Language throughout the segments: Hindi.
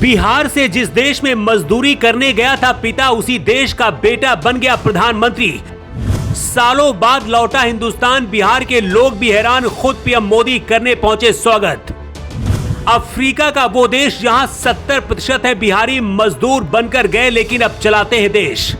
बिहार से जिस देश में मजदूरी करने गया था पिता, उसी देश का बेटा बन गया प्रधानमंत्री। सालों बाद लौटा हिंदुस्तान, बिहार के लोग भी हैरान, खुद पीएम मोदी करने पहुंचे स्वागत। अफ्रीका का वो देश जहां 70% है बिहारी मजदूर बनकर गए, लेकिन अब चलाते हैं देश।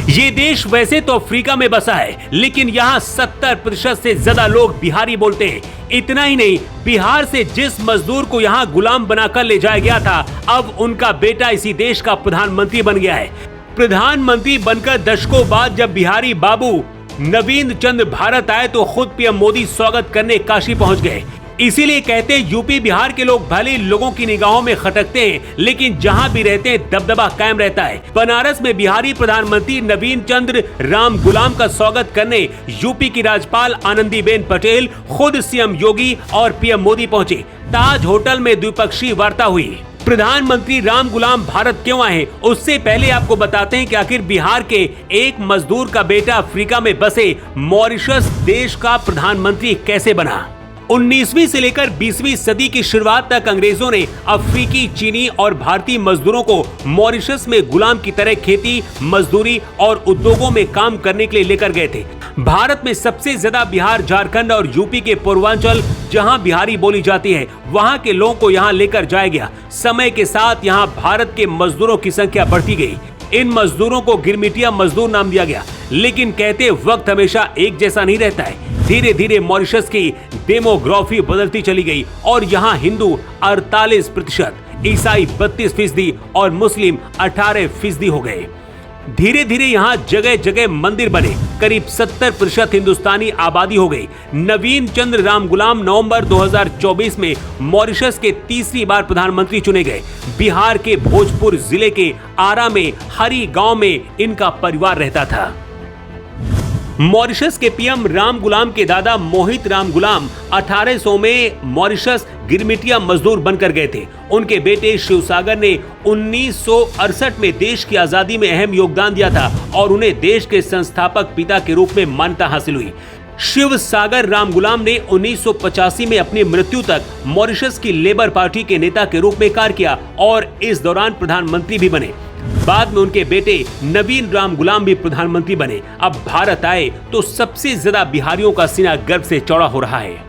ये देश वैसे तो अफ्रीका में बसा है, लेकिन यहाँ 70% से ज्यादा लोग बिहारी बोलते हैं। इतना ही नहीं, बिहार से जिस मजदूर को यहाँ गुलाम बनाकर ले जाया गया था, अब उनका बेटा इसी देश का प्रधानमंत्री बन गया है। प्रधानमंत्री बनकर दशकों बाद जब बिहारी बाबू नवीन चंद्र भारत आए तो खुद पीएम मोदी स्वागत करने काशी पहुंच गए। इसीलिए कहते हैं यूपी बिहार के लोग भले लोगों की निगाहों में खटकते हैं, लेकिन जहां भी रहते हैं दबदबा कायम रहता है। बनारस में बिहारी प्रधानमंत्री नवीन चंद्र राम गुलाम का स्वागत करने यूपी की राज्यपाल आनंदीबेन पटेल, खुद सीएम योगी और पीएम मोदी पहुंचे। ताज होटल में द्विपक्षीय वार्ता हुई। प्रधानमंत्री राम गुलाम भारत क्यों आए, उससे पहले आपको बताते हैं कि आखिर बिहार के एक मजदूर का बेटा अफ्रीका में बसे मॉरिशस देश का प्रधानमंत्री कैसे बना। 19वीं से लेकर 20वीं सदी की शुरुआत तक अंग्रेजों ने अफ्रीकी, चीनी और भारतीय मजदूरों को मॉरिशस में गुलाम की तरह खेती, मजदूरी और उद्योगों में काम करने के लिए लेकर गए थे। भारत में सबसे ज्यादा बिहार, झारखंड और यूपी के पूर्वांचल, जहां बिहारी बोली जाती है, वहां के लोगों को यहां लेकर जाया गया। समय के साथ यहां भारत के मजदूरों की संख्या बढ़ती गई। इन मजदूरों को गिरमिटिया मजदूर नाम दिया गया, लेकिन कहते वक्त हमेशा एक जैसा नहीं रहता है। धीरे धीरे मॉरिशस की डेमोग्राफी बदलती चली गई और यहाँ हिंदू 48%, ईसाई 32% और मुस्लिम 18% हो गए। धीरे धीरे यहाँ जगह जगह मंदिर बने, करीब 70% हिंदुस्तानी आबादी हो गई। नवीन चंद्र राम गुलाम नवंबर 2024 में मॉरिशस के तीसरी बार प्रधानमंत्री चुने गए। बिहार के भोजपुर जिले के आरा में हरी गांव में इनका परिवार रहता था। मॉरिशस के पीएम राम गुलाम के दादा मोहित राम गुलाम 1800 में मॉरिशस गिरमिटिया मजदूर बनकर गए थे। उनके बेटे शिवसागर ने 1968 में देश की आजादी में अहम योगदान दिया था और उन्हें देश के संस्थापक पिता के रूप में मान्यता हासिल हुई। शिवसागर राम गुलाम ने 1985 में अपनी मृत्यु तक मॉरिशस की लेबर पार्टी के नेता के रूप में कार्य किया और इस दौरान प्रधानमंत्री भी बने। बाद में उनके बेटे नवीन राम गुलाम भी प्रधानमंत्री बने। अब भारत आए तो सबसे ज्यादा बिहारियों का सीना गर्व से चौड़ा हो रहा है।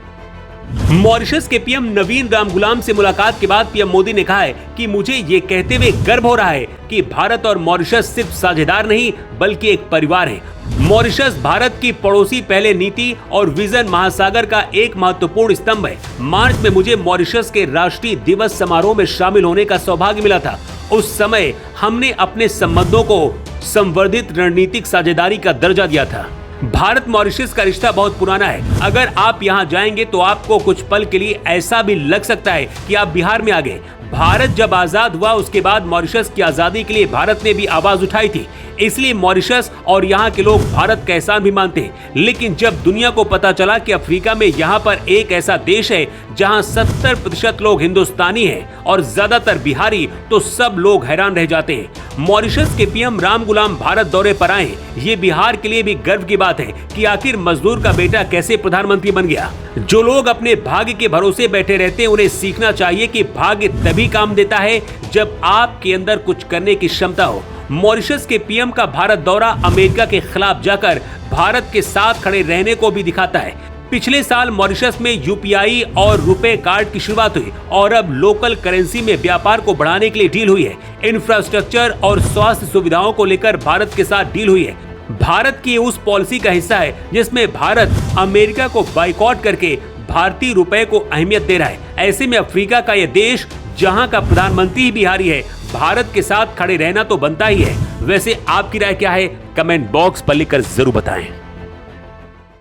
मॉरिशस के पीएम नवीन राम गुलाम से मुलाकात के बाद पीएम मोदी ने कहा है कि मुझे ये कहते हुए गर्व हो रहा है कि भारत और मॉरिशस सिर्फ साझेदार नहीं बल्कि एक परिवार है। मॉरिशस भारत की पड़ोसी पहले नीति और विजन महासागर का एक महत्वपूर्ण स्तंभ है। मार्च में मुझे मॉरिशस के राष्ट्रीय दिवस समारोह में शामिल होने का सौभाग्य मिला था। उस समय हमने अपने संबंधों को संवर्धित रणनीतिक साझेदारी का दर्जा दिया था। भारत मॉरिशस का रिश्ता बहुत पुराना है। अगर आप यहाँ जाएंगे तो आपको कुछ पल के लिए ऐसा भी लग सकता है कि आप बिहार में आ गए। भारत जब आजाद हुआ उसके बाद मॉरिशस की आजादी के लिए भारत ने भी आवाज उठाई थी, इसलिए मॉरिशस और यहाँ के लोग भारत का एहसान भी मानते हैं। लेकिन जब दुनिया को पता चला कि अफ्रीका में यहाँ पर एक ऐसा देश है जहाँ 70% लोग हिंदुस्तानी हैं और ज्यादातर बिहारी, तो सब लोग हैरान रह जाते हैं। मॉरिशस के पीएम राम गुलाम भारत दौरे पर आए। ये बिहार के लिए भी गर्व की बात है कि आखिर मजदूर का बेटा कैसे प्रधानमंत्री बन गया। जो लोग अपने भाग्य के भरोसे बैठे रहते हैं, उन्हें सीखना चाहिए कि भाग्य तभी काम देता है जब आपके अंदर कुछ करने की क्षमता हो। मॉरिशस के पीएम का भारत दौरा अमेरिका के खिलाफ जाकर भारत के साथ खड़े रहने को भी दिखाता है। पिछले साल मॉरिशस में यूपीआई और रुपए कार्ड की शुरुआत हुई और अब लोकल करेंसी में व्यापार को बढ़ाने के लिए डील हुई है। इंफ्रास्ट्रक्चर और स्वास्थ्य सुविधाओं को लेकर भारत के साथ डील हुई है। भारत की उस पॉलिसी का हिस्सा है जिसमें भारत अमेरिका को बाइकॉट करके भारतीय रुपए को अहमियत दे रहा है। ऐसे में अफ्रीका का यह देश, जहां का प्रधानमंत्री ही बिहारी है, भारत के साथ खड़े रहना तो बनता ही है। वैसे आपकी राय क्या है, कमेंट बॉक्स पर लिखकर जरूर बताएं।